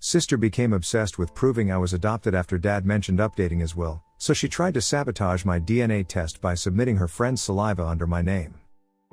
Sister became obsessed with proving I was adopted after dad mentioned updating his will, so she tried to sabotage my DNA test by submitting her friend's saliva under my name.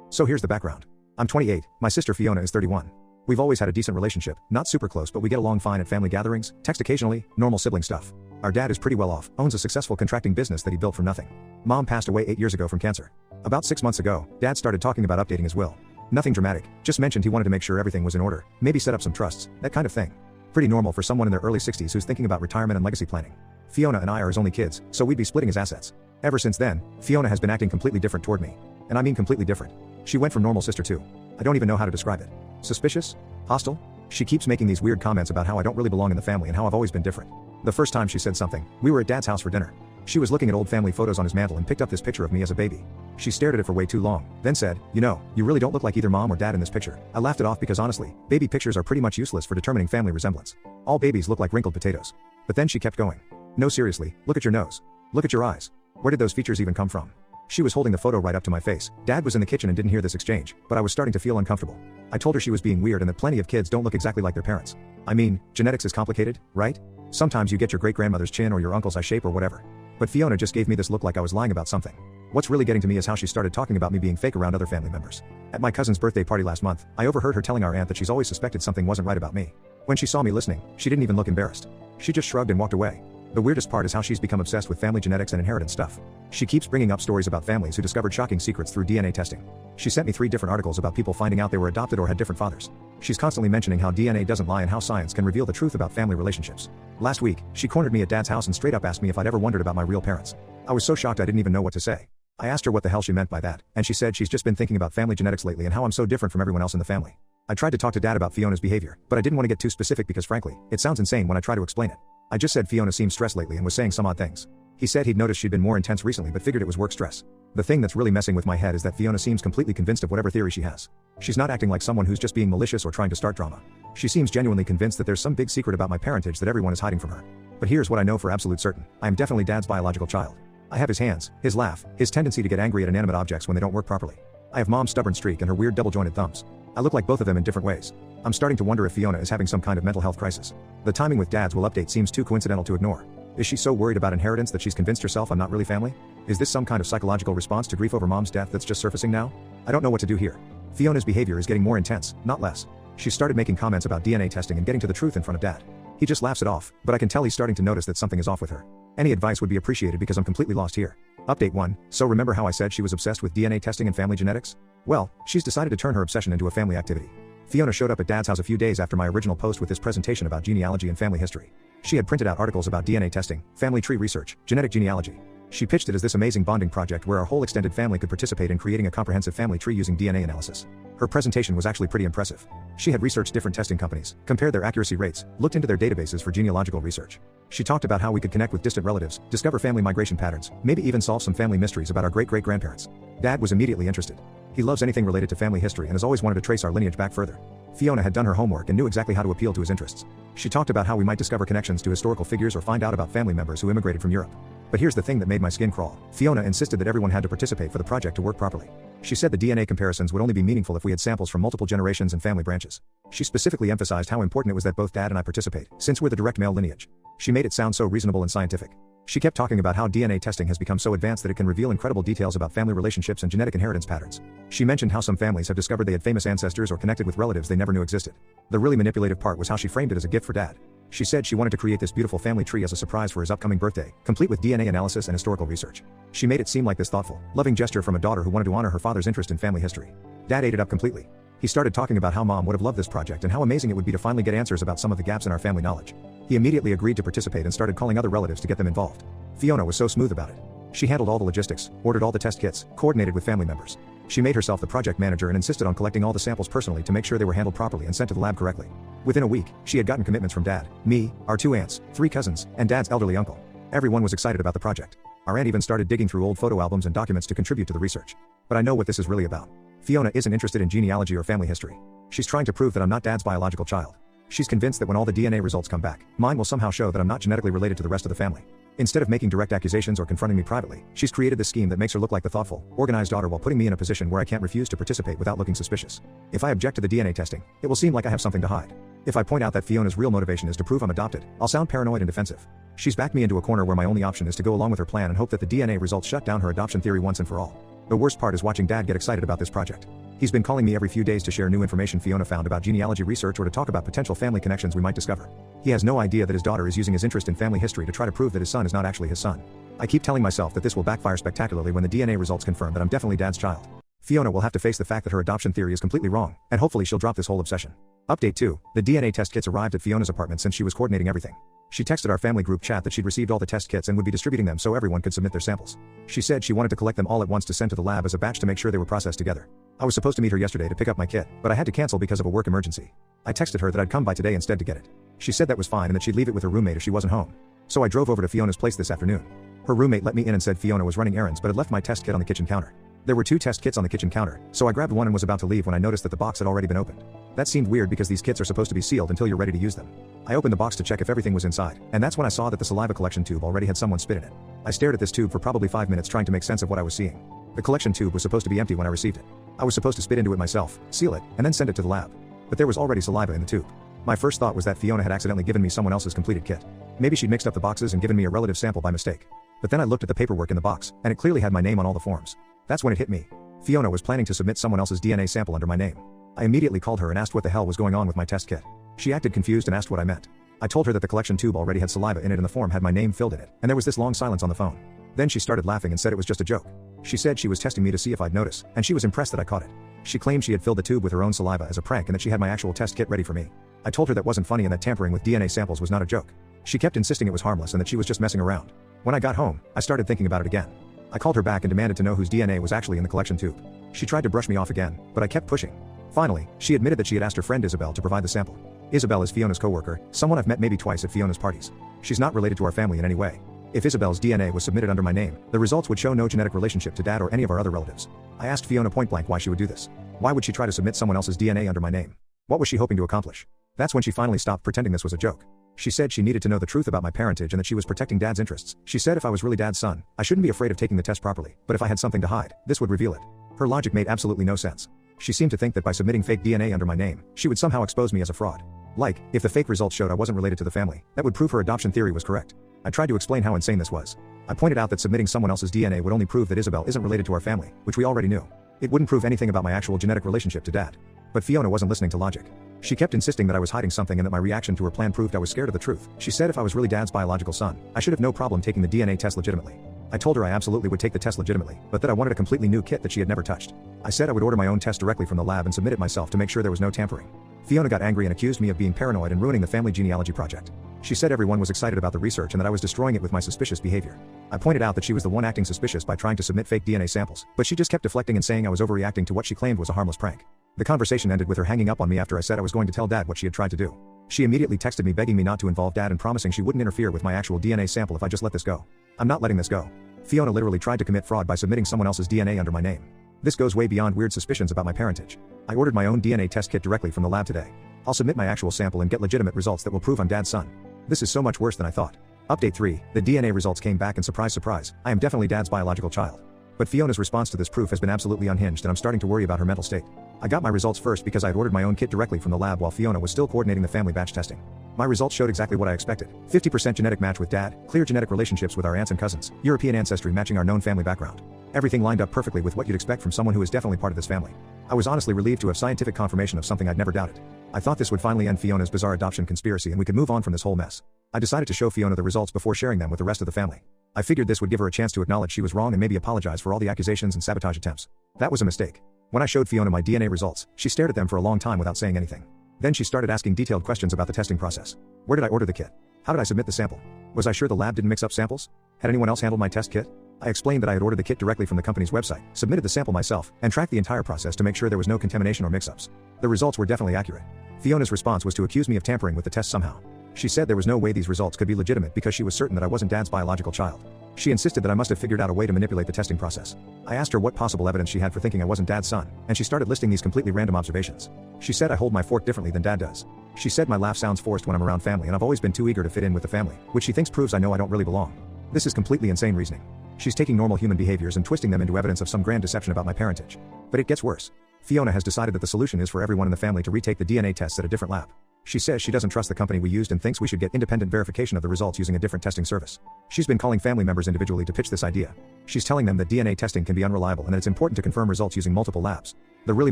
So here's the background. I'm 28, my sister Fiona is 31. We've always had a decent relationship, not super close but we get along fine at family gatherings, text occasionally, normal sibling stuff. Our dad is pretty well off, owns a successful contracting business that he built from nothing. Mom passed away 8 years ago from cancer. About 6 months ago, dad started talking about updating his will. Nothing dramatic, just mentioned he wanted to make sure everything was in order, maybe set up some trusts, that kind of thing. Pretty normal for someone in their early 60s who's thinking about retirement and legacy planning. Fiona and I are his only kids, so we'd be splitting his assets. Ever since then, Fiona has been acting completely different toward me. And I mean completely different. She went from normal sister to, I don't even know how to describe it. Suspicious? Hostile? She keeps making these weird comments about how I don't really belong in the family and how I've always been different. The first time she said something, we were at dad's house for dinner. She was looking at old family photos on his mantle and picked up this picture of me as a baby. She stared at it for way too long, then said, you know, you really don't look like either mom or dad in this picture. I laughed it off because honestly, baby pictures are pretty much useless for determining family resemblance. All babies look like wrinkled potatoes. But then she kept going. No, seriously, look at your nose. Look at your eyes. Where did those features even come from? She was holding the photo right up to my face. Dad was in the kitchen and didn't hear this exchange, but I was starting to feel uncomfortable. I told her she was being weird and that plenty of kids don't look exactly like their parents. I mean, genetics is complicated, right? Sometimes you get your great-grandmother's chin or your uncle's eye shape or whatever. But Fiona just gave me this look like I was lying about something. What's really getting to me is how she started talking about me being fake around other family members. At my cousin's birthday party last month, I overheard her telling our aunt that she's always suspected something wasn't right about me. When she saw me listening, she didn't even look embarrassed. She just shrugged and walked away. The weirdest part is how she's become obsessed with family genetics and inheritance stuff. She keeps bringing up stories about families who discovered shocking secrets through DNA testing. She sent me 3 different articles about people finding out they were adopted or had different fathers. She's constantly mentioning how DNA doesn't lie and how science can reveal the truth about family relationships. Last week, she cornered me at dad's house and straight up asked me if I'd ever wondered about my real parents. I was so shocked I didn't even know what to say. I asked her what the hell she meant by that, and she said she's just been thinking about family genetics lately and how I'm so different from everyone else in the family. I tried to talk to dad about Fiona's behavior, but I didn't want to get too specific because frankly, it sounds insane when I try to explain it. I just said Fiona seemed stressed lately and was saying some odd things. He said he'd noticed she'd been more intense recently but figured it was work stress. The thing that's really messing with my head is that Fiona seems completely convinced of whatever theory she has. She's not acting like someone who's just being malicious or trying to start drama. She seems genuinely convinced that there's some big secret about my parentage that everyone is hiding from her. But here's what I know for absolute certain. I am definitely dad's biological child. I have his hands, his laugh, his tendency to get angry at inanimate objects when they don't work properly. I have mom's stubborn streak and her weird double-jointed thumbs. I look like both of them in different ways. I'm starting to wonder if Fiona is having some kind of mental health crisis. The timing with dad's will update seems too coincidental to ignore. Is she so worried about inheritance that she's convinced herself I'm not really family? Is this some kind of psychological response to grief over mom's death that's just surfacing now? I don't know what to do here. Fiona's behavior is getting more intense, not less. She started making comments about DNA testing and getting to the truth in front of dad. He just laughs it off, but I can tell he's starting to notice that something is off with her. Any advice would be appreciated because I'm completely lost here. Update 1. So remember how I said she was obsessed with DNA testing and family genetics? Well, she's decided to turn her obsession into a family activity. Fiona showed up at dad's house a few days after my original post with this presentation about genealogy and family history. She had printed out articles about DNA testing, family tree research, genetic genealogy. She pitched it as this amazing bonding project where our whole extended family could participate in creating a comprehensive family tree using DNA analysis. Her presentation was actually pretty impressive. She had researched different testing companies, compared their accuracy rates, looked into their databases for genealogical research. She talked about how we could connect with distant relatives, discover family migration patterns, maybe even solve some family mysteries about our great-great-grandparents. Dad was immediately interested. He loves anything related to family history and has always wanted to trace our lineage back further. Fiona had done her homework and knew exactly how to appeal to his interests. She talked about how we might discover connections to historical figures or find out about family members who immigrated from Europe. But here's the thing that made my skin crawl. Fiona insisted that everyone had to participate for the project to work properly. She said the DNA comparisons would only be meaningful if we had samples from multiple generations and family branches. She specifically emphasized how important it was that both dad and I participate, since we're the direct male lineage. She made it sound so reasonable and scientific. She kept talking about how DNA testing has become so advanced that it can reveal incredible details about family relationships and genetic inheritance patterns. She mentioned how some families have discovered they had famous ancestors or connected with relatives they never knew existed. The really manipulative part was how she framed it as a gift for dad. She said she wanted to create this beautiful family tree as a surprise for his upcoming birthday, complete with DNA analysis and historical research. She made it seem like this thoughtful, loving gesture from a daughter who wanted to honor her father's interest in family history. Dad ate it up completely. He started talking about how mom would have loved this project and how amazing it would be to finally get answers about some of the gaps in our family knowledge. He immediately agreed to participate and started calling other relatives to get them involved. Fiona was so smooth about it. She handled all the logistics, ordered all the test kits, coordinated with family members. She made herself the project manager and insisted on collecting all the samples personally to make sure they were handled properly and sent to the lab correctly. Within a week, she had gotten commitments from dad, me, our 2 aunts, 3 cousins, and dad's elderly uncle. Everyone was excited about the project. Our aunt even started digging through old photo albums and documents to contribute to the research. But I know what this is really about. Fiona isn't interested in genealogy or family history. She's trying to prove that I'm not dad's biological child. She's convinced that when all the DNA results come back, mine will somehow show that I'm not genetically related to the rest of the family. Instead of making direct accusations or confronting me privately, she's created this scheme that makes her look like the thoughtful, organized daughter while putting me in a position where I can't refuse to participate without looking suspicious. If I object to the DNA testing, it will seem like I have something to hide. If I point out that Fiona's real motivation is to prove I'm adopted, I'll sound paranoid and defensive. She's backed me into a corner where my only option is to go along with her plan and hope that the DNA results shut down her adoption theory once and for all. The worst part is watching Dad get excited about this project. He's been calling me every few days to share new information Fiona found about genealogy research or to talk about potential family connections we might discover. He has no idea that his daughter is using his interest in family history to try to prove that his son is not actually his son. I keep telling myself that this will backfire spectacularly when the DNA results confirm that I'm definitely Dad's child. Fiona will have to face the fact that her adoption theory is completely wrong, and hopefully she'll drop this whole obsession. Update 2. The DNA test kits arrived at Fiona's apartment since she was coordinating everything. She texted our family group chat that she'd received all the test kits and would be distributing them so everyone could submit their samples. She said she wanted to collect them all at once to send to the lab as a batch to make sure they were processed together. I was supposed to meet her yesterday to pick up my kit, but I had to cancel because of a work emergency. I texted her that I'd come by today instead to get it. She said that was fine and that she'd leave it with her roommate if she wasn't home. So I drove over to Fiona's place this afternoon. Her roommate let me in and said Fiona was running errands but had left my test kit on the kitchen counter. There were 2 test kits on the kitchen counter, so I grabbed one and was about to leave when I noticed that the box had already been opened. That seemed weird because these kits are supposed to be sealed until you're ready to use them. I opened the box to check if everything was inside, and that's when I saw that the saliva collection tube already had someone spit in it. I stared at this tube for probably 5 minutes trying to make sense of what I was seeing. The collection tube was supposed to be empty when I received it. I was supposed to spit into it myself, seal it, and then send it to the lab. But there was already saliva in the tube. My first thought was that Fiona had accidentally given me someone else's completed kit. Maybe she'd mixed up the boxes and given me a relative sample by mistake. But then I looked at the paperwork in the box, and it clearly had my name on all the forms. That's when it hit me. Fiona was planning to submit someone else's DNA sample under my name. I immediately called her and asked what the hell was going on with my test kit. She acted confused and asked what I meant. I told her that the collection tube already had saliva in it and the form had my name filled in it, and there was this long silence on the phone. Then she started laughing and said it was just a joke. She said she was testing me to see if I'd notice, and she was impressed that I caught it. She claimed she had filled the tube with her own saliva as a prank and that she had my actual test kit ready for me. I told her that wasn't funny and that tampering with DNA samples was not a joke. She kept insisting it was harmless and that she was just messing around. When I got home, I started thinking about it again. I called her back and demanded to know whose DNA was actually in the collection tube. She tried to brush me off again, but I kept pushing. Finally, she admitted that she had asked her friend Isabel to provide the sample. Isabel is Fiona's coworker, someone I've met maybe twice at Fiona's parties. She's not related to our family in any way. If Isabel's DNA was submitted under my name, the results would show no genetic relationship to Dad or any of our other relatives. I asked Fiona point blank why she would do this. Why would she try to submit someone else's DNA under my name? What was she hoping to accomplish? That's when she finally stopped pretending this was a joke. She said she needed to know the truth about my parentage and that she was protecting Dad's interests. She said if I was really Dad's son, I shouldn't be afraid of taking the test properly, but if I had something to hide, this would reveal it. Her logic made absolutely no sense. She seemed to think that by submitting fake DNA under my name, she would somehow expose me as a fraud. Like, if the fake results showed I wasn't related to the family, that would prove her adoption theory was correct. I tried to explain how insane this was. I pointed out that submitting someone else's DNA would only prove that Isabel isn't related to our family, which we already knew. It wouldn't prove anything about my actual genetic relationship to Dad. But Fiona wasn't listening to logic. She kept insisting that I was hiding something and that my reaction to her plan proved I was scared of the truth. She said if I was really Dad's biological son, I should have no problem taking the DNA test legitimately. I told her I absolutely would take the test legitimately, but that I wanted a completely new kit that she had never touched. I said I would order my own test directly from the lab and submit it myself to make sure there was no tampering. Fiona got angry and accused me of being paranoid and ruining the family genealogy project. She said everyone was excited about the research and that I was destroying it with my suspicious behavior. I pointed out that she was the one acting suspicious by trying to submit fake DNA samples, but she just kept deflecting and saying I was overreacting to what she claimed was a harmless prank. The conversation ended with her hanging up on me after I said I was going to tell Dad what she had tried to do. She immediately texted me begging me not to involve Dad and promising she wouldn't interfere with my actual DNA sample if I just let this go. I'm not letting this go. Fiona literally tried to commit fraud by submitting someone else's DNA under my name. This goes way beyond weird suspicions about my parentage. I ordered my own DNA test kit directly from the lab today. I'll submit my actual sample and get legitimate results that will prove I'm Dad's son. This is so much worse than I thought. Update 3. The DNA results came back and surprise surprise, I am definitely Dad's biological child. But Fiona's response to this proof has been absolutely unhinged and I'm starting to worry about her mental state. I got my results first because I had ordered my own kit directly from the lab while Fiona was still coordinating the family batch testing. My results showed exactly what I expected. 50% genetic match with Dad, clear genetic relationships with our aunts and cousins, European ancestry matching our known family background. Everything lined up perfectly with what you'd expect from someone who is definitely part of this family. I was honestly relieved to have scientific confirmation of something I'd never doubted. I thought this would finally end Fiona's bizarre adoption conspiracy and we could move on from this whole mess. I decided to show Fiona the results before sharing them with the rest of the family. I figured this would give her a chance to acknowledge she was wrong and maybe apologize for all the accusations and sabotage attempts. That was a mistake. When I showed Fiona my DNA results, she stared at them for a long time without saying anything. Then she started asking detailed questions about the testing process. Where did I order the kit? How did I submit the sample? Was I sure the lab didn't mix up samples? Had anyone else handled my test kit? I explained that I had ordered the kit directly from the company's website, submitted the sample myself, and tracked the entire process to make sure there was no contamination or mix-ups. The results were definitely accurate. Fiona's response was to accuse me of tampering with the test somehow. She said there was no way these results could be legitimate because she was certain that I wasn't Dad's biological child. She insisted that I must have figured out a way to manipulate the testing process. I asked her what possible evidence she had for thinking I wasn't Dad's son, and she started listing these completely random observations. She said I hold my fork differently than Dad does. She said my laugh sounds forced when I'm around family and I've always been too eager to fit in with the family, which she thinks proves I know I don't really belong. This is completely insane reasoning. She's taking normal human behaviors and twisting them into evidence of some grand deception about my parentage. But it gets worse. Fiona has decided that the solution is for everyone in the family to retake the DNA tests at a different lab. She says she doesn't trust the company we used and thinks we should get independent verification of the results using a different testing service. She's been calling family members individually to pitch this idea. She's telling them that DNA testing can be unreliable and that it's important to confirm results using multiple labs. The really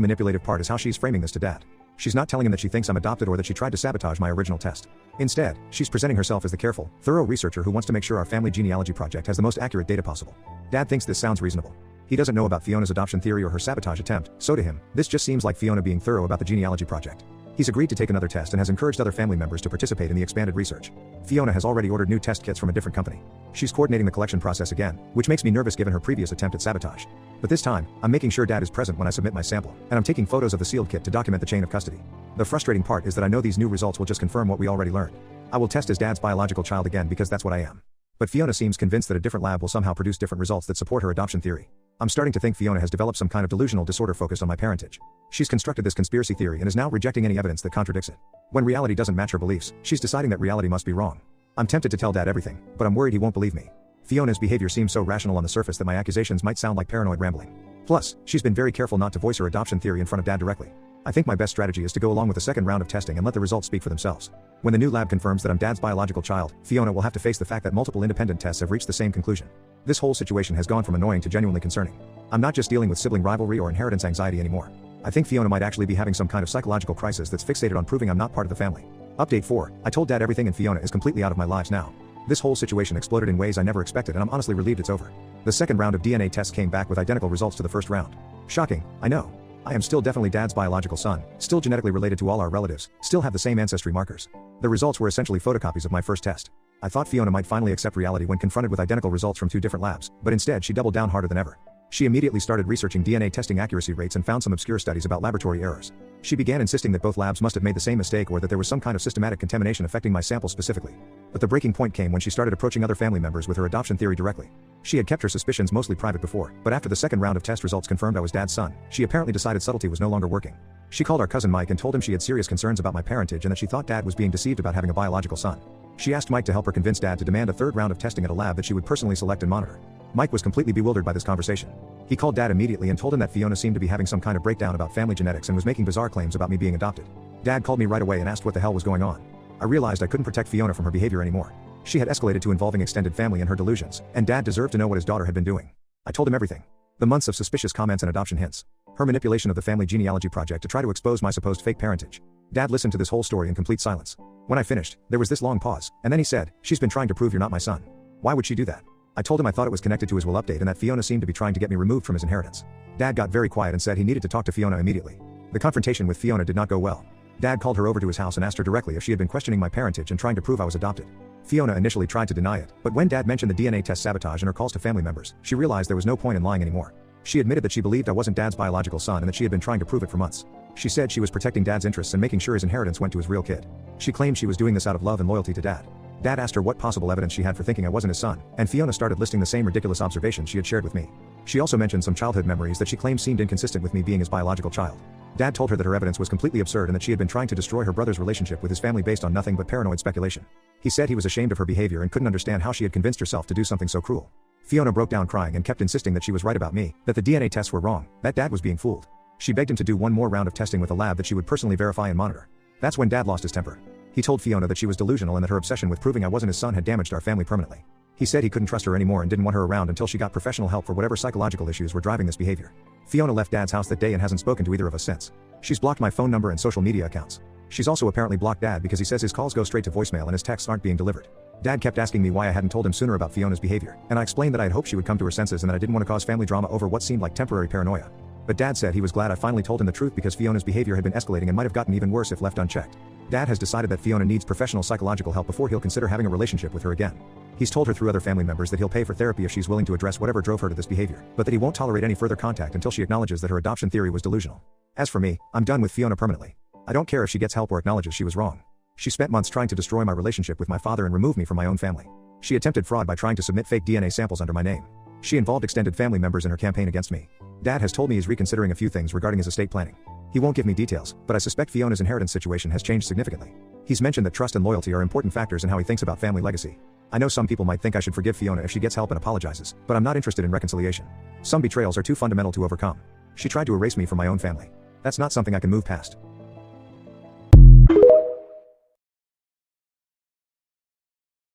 manipulative part is how she's framing this to Dad. She's not telling him that she thinks I'm adopted or that she tried to sabotage my original test. Instead, she's presenting herself as the careful, thorough researcher who wants to make sure our family genealogy project has the most accurate data possible. Dad thinks this sounds reasonable. He doesn't know about Fiona's adoption theory or her sabotage attempt, so to him, this just seems like Fiona being thorough about the genealogy project. He's agreed to take another test and has encouraged other family members to participate in the expanded research. Fiona has already ordered new test kits from a different company. She's coordinating the collection process again, which makes me nervous given her previous attempt at sabotage. But this time, I'm making sure Dad is present when I submit my sample, and I'm taking photos of the sealed kit to document the chain of custody. The frustrating part is that I know these new results will just confirm what we already learned. I will test as Dad's biological child again because that's what I am. But Fiona seems convinced that a different lab will somehow produce different results that support her adoption theory. I'm starting to think Fiona has developed some kind of delusional disorder focused on my parentage. She's constructed this conspiracy theory and is now rejecting any evidence that contradicts it. When reality doesn't match her beliefs, she's deciding that reality must be wrong. I'm tempted to tell Dad everything, but I'm worried he won't believe me. Fiona's behavior seems so rational on the surface that my accusations might sound like paranoid rambling. Plus, she's been very careful not to voice her adoption theory in front of Dad directly. I think my best strategy is to go along with the second round of testing and let the results speak for themselves. When the new lab confirms that I'm Dad's biological child, Fiona will have to face the fact that multiple independent tests have reached the same conclusion. This whole situation has gone from annoying to genuinely concerning. I'm not just dealing with sibling rivalry or inheritance anxiety anymore. I think Fiona might actually be having some kind of psychological crisis that's fixated on proving I'm not part of the family. Update 4. I told Dad everything and Fiona is completely out of my lives now. This whole situation exploded in ways I never expected and I'm honestly relieved it's over. The second round of DNA tests came back with identical results to the first round. Shocking, I know. I am still definitely Dad's biological son, still genetically related to all our relatives, still have the same ancestry markers. The results were essentially photocopies of my first test. I thought Fiona might finally accept reality when confronted with identical results from two different labs, but instead she doubled down harder than ever. She immediately started researching DNA testing accuracy rates and found some obscure studies about laboratory errors. She began insisting that both labs must have made the same mistake or that there was some kind of systematic contamination affecting my sample specifically. But the breaking point came when she started approaching other family members with her adoption theory directly. She had kept her suspicions mostly private before, but after the second round of test results confirmed I was Dad's son, she apparently decided subtlety was no longer working. She called our cousin Mike and told him she had serious concerns about my parentage and that she thought Dad was being deceived about having a biological son. She asked Mike to help her convince Dad to demand a third round of testing at a lab that she would personally select and monitor. Mike was completely bewildered by this conversation. He called Dad immediately and told him that Fiona seemed to be having some kind of breakdown about family genetics and was making bizarre claims about me being adopted. Dad called me right away and asked what the hell was going on. I realized I couldn't protect Fiona from her behavior anymore. She had escalated to involving extended family and her delusions, and Dad deserved to know what his daughter had been doing. I told him everything. The months of suspicious comments and adoption hints. Her manipulation of the family genealogy project to try to expose my supposed fake parentage. Dad listened to this whole story in complete silence. When I finished, there was this long pause, and then he said, "She's been trying to prove you're not my son. Why would she do that?" I told him I thought it was connected to his will update and that Fiona seemed to be trying to get me removed from his inheritance. Dad got very quiet and said he needed to talk to Fiona immediately. The confrontation with Fiona did not go well. Dad called her over to his house and asked her directly if she had been questioning my parentage and trying to prove I was adopted. Fiona initially tried to deny it, but when Dad mentioned the DNA test sabotage and her calls to family members, she realized there was no point in lying anymore. She admitted that she believed I wasn't Dad's biological son and that she had been trying to prove it for months. She said she was protecting Dad's interests and making sure his inheritance went to his real kid. She claimed she was doing this out of love and loyalty to Dad. Dad asked her what possible evidence she had for thinking I wasn't his son, and Fiona started listing the same ridiculous observations she had shared with me. She also mentioned some childhood memories that she claimed seemed inconsistent with me being his biological child. Dad told her that her evidence was completely absurd and that she had been trying to destroy her brother's relationship with his family based on nothing but paranoid speculation. He said he was ashamed of her behavior and couldn't understand how she had convinced herself to do something so cruel. Fiona broke down crying and kept insisting that she was right about me, that the DNA tests were wrong, that Dad was being fooled. She begged him to do one more round of testing with a lab that she would personally verify and monitor. That's when Dad lost his temper. He told Fiona that she was delusional and that her obsession with proving I wasn't his son had damaged our family permanently. He said he couldn't trust her anymore and didn't want her around until she got professional help for whatever psychological issues were driving this behavior. Fiona left Dad's house that day and hasn't spoken to either of us since. She's blocked my phone number and social media accounts. She's also apparently blocked Dad because he says his calls go straight to voicemail and his texts aren't being delivered. Dad kept asking me why I hadn't told him sooner about Fiona's behavior, and I explained that I had hoped she would come to her senses and that I didn't want to cause family drama over what seemed like temporary paranoia. But Dad said he was glad I finally told him the truth because Fiona's behavior had been escalating and might have gotten even worse if left unchecked. Dad has decided that Fiona needs professional psychological help before he'll consider having a relationship with her again. He's told her through other family members that he'll pay for therapy if she's willing to address whatever drove her to this behavior, but that he won't tolerate any further contact until she acknowledges that her adoption theory was delusional. As for me, I'm done with Fiona permanently. I don't care if she gets help or acknowledges she was wrong. She spent months trying to destroy my relationship with my father and remove me from my own family. She attempted fraud by trying to submit fake DNA samples under my name. She involved extended family members in her campaign against me. Dad has told me he's reconsidering a few things regarding his estate planning. He won't give me details, but I suspect Fiona's inheritance situation has changed significantly. He's mentioned that trust and loyalty are important factors in how he thinks about family legacy. I know some people might think I should forgive Fiona if she gets help and apologizes, but I'm not interested in reconciliation. Some betrayals are too fundamental to overcome. She tried to erase me from my own family. That's not something I can move past.